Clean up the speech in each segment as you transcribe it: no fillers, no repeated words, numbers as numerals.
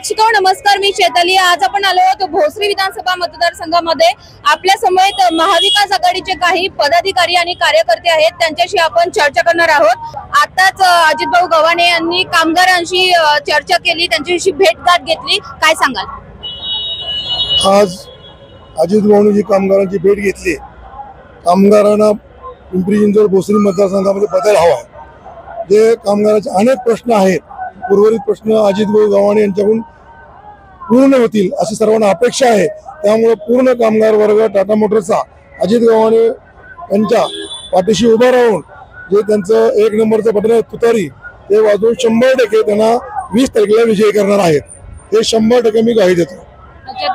प्रेक्षक नमस्कार, मी चैताली। आज आपण आलो आहोत भोसरी विधानसभा मतदारसंघामध्ये। आपल्या समवेत महाविकास आघाडीचे काही पदाधिकारी आणि कार्यकर्ते आहेत, त्यांच्याशी आपण चर्चा करणार आहोत। आताच अजितभाऊ गव्हाणे यांनी कामगारांशी चर्चा केली, त्यांच्याशी भेटगाठ घेतली, काय सांगाल? आज अजितभाऊंनी कामगारांची भेट घेतली। कामगारांना पिंपरी चिंचवड भोसरी मतदारसंघामध्ये बदल हवा आहे। जे कामगारांचे अनेक प्रश्न आहेत, उर्वरित प्रश्न अजितभाऊ गव्हाणे यांच्याकडून पूर्ण होतील अशी सर्वांना अपेक्षा आहे। त्यामुळे पूर्ण कामगार वर्ग टाटा मोटर्सचा अजित गव्हाणे यांच्या पाठीशी उभा राहून जे त्यांचं एक नंबरचं बटन आहे तुतारी, ते वाजवून 100% त्यांना 20 तारखेला विजयी करणार आहेत। हे 100% मी ग्वाही देतो।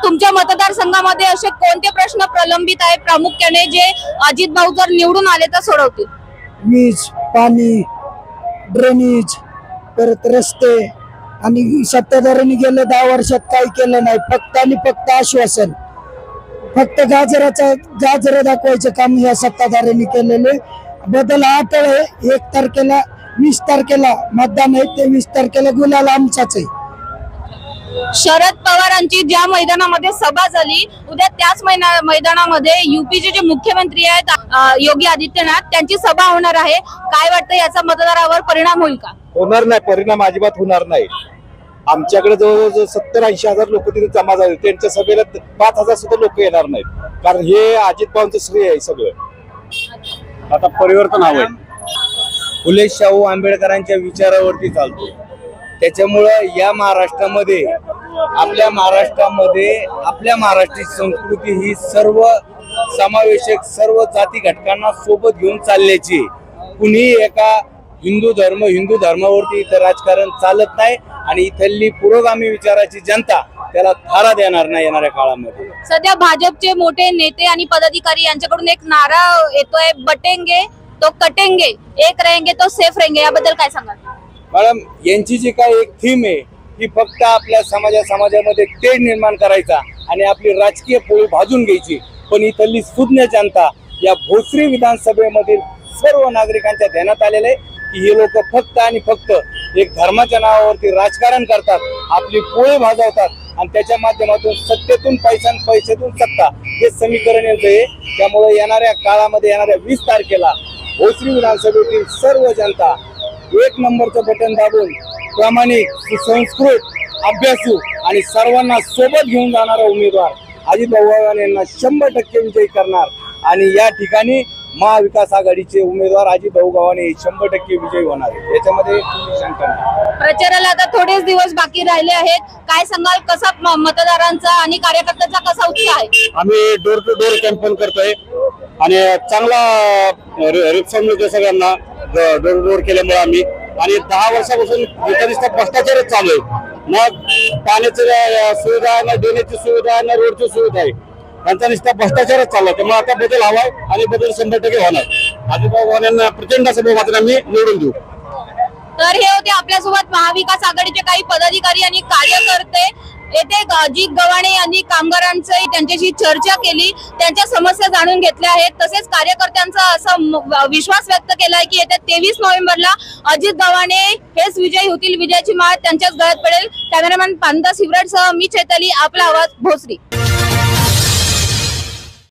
तुमच्या मतदारसंघामध्ये असे कोणते प्रश्न प्रलंबित आहेत प्रामुख्याने, जे अजितभाऊ जर निवडून आले तर सोडवतील? वीज, पाणी, ड्रेनेज, परत रस्ते, आणि सत्ताधाऱ्यांनी गेल्या 10 वर्षात काही केलं नाही। फक्त आणि फक्त आश्वासन, फक्त गाजर दाखवायचं काम या सत्ताधाऱ्यांनी केलेले। बदल अटळ आहे। 1 तारखेला 20 तारखेला मतदान आहे, ते 20 तारखेला गुलाल आमचाच आहे। शरद पवारांची ज्या मैदानामध्ये सभा झाली, उद्या त्याच मैदानामध्ये यूपीचे जे मुख्यमंत्री आहेत योगी आदित्यनाथ, त्यांची सभा होणार आहे। काय वाटतं, याचा मतदारावर परिणाम होईल का? होणार नाही, परिणाम अजिबात होणार नाही। आमच्याकडे जवळजवळ 70-80 हजार लोक तिथे जमा झाले, त्यांच्या सभेला 5,000 सुद्धा लोक येणार नाहीत, कारण हे अजितभाऊंचं श्रेय आहे सगळं। आता परिवर्तन हवंय। फुले शाहू आंबेडकरांच्या विचारावरती चालतो, त्याच्यामुळं या महाराष्ट्रामध्ये आपल्या महाराष्ट्राची संस्कृती ही सर्व समावेशक, सर्व जाती घटकांना सोबत घेऊन चालल्याची। कुणी एका हिंदू धर्मावरती इथं राजकारण चालत नाही, आणि इथली पुरोगामी विचाराची जनता त्याला थारा देणार नाही येणाऱ्या काळामध्ये। सध्या भाजपचे मोठे नेते आणि पदाधिकारी यांच्याकडून एक नारा येतोय, बटेंगे तो कटेंगे, एक रहेंगे तो सेफ रहेंगे, याबद्दल काय सांगाल? मॅडम, यांची जी काय एक थीम आहे, ही फक्त आपल्या समाजामध्ये तेढ निर्माण करायचा आणि आपली राजकीय पोळी भाजून घ्यायची। पण इथली सुज्ञ जनता, या भोसरी विधानसभेमधील सर्व नागरिकांच्या ध्यानात आलेले आहे की हे लोक फक्त आणि फक्त एक धर्माच्या नावावरती राजकारण करतात, आपली पोळी भाजवतात, आणि त्याच्या माध्यमातून सत्तेतून पैशातून सत्ता, हे समीकरण यांचं आहे। त्यामुळे येणाऱ्या काळामध्ये, येणाऱ्या 20 तारखेला भोसरी विधानसभेतील सर्व जनता 1 नंबरचं बटन दाबून प्रामाणिक, सुसंस्कृत, अभ्यासू आणि सर्वांना सोबत घेऊन जाणारा उमेदवार अजितभाऊ गव्हाणे यांना 100% विजयी करणार। आणि या ठिकाणी महाविकास आघाडीचे उमेदवार अजितभाऊ गव्हाणे 100% विजयी होणार आहे, याच्यामध्ये शंका नाही। प्रचाराला आता थोडेच दिवस बाकी राहिले आहेत, काय सांगाल, कसा मतदारांचा आणि कार्यकर्त्यांचा कसा उत्साह आहे? आम्ही डोर टू डोर कॅम्पेन करतोय आणि चांगला रिस्पॉन्स मिळतो सगळ्यांना डोर टू डोर केल्यामुळे आम्ही। आणि 10 वर्षापासून इतर भ्रष्टाचारच चालू आहे, मग पाण्याची सुविधा ना, ड्रेनेजची सुविधा ना, रोडची सुविधा आहे, त्यांचा नुसता भ्रष्टाचारच चालला। त्यामुळे आता बदल हवाय आणि बदल 100% होणार। अजितभाऊ गव्हाणेंना प्रचंड असं बहुमताने आम्ही निवडून देऊ। तर हे होते आपल्यासोबत महाविकास आघाडीचे काही पदाधिकारी आणि कार्यकर्ते। येथे अजित गव्हाणे यांनी कामगारांची त्यांच्याशी चर्चा केली, त्यांच्या समस्या जाणून घेतल्या आहेत। तसेच कार्यकर्त्यांचा असा विश्वास व्यक्त केलाय की येत्या 23 नोव्हेंबरला अजित गव्हाणे हेच विजयी होतील, विजयाची माळ त्यांच्याच गळ्यात पडेल। कॅमेरामॅन पांडा शिवराटसह मी चैताली, आपला आवाज, भोसरी।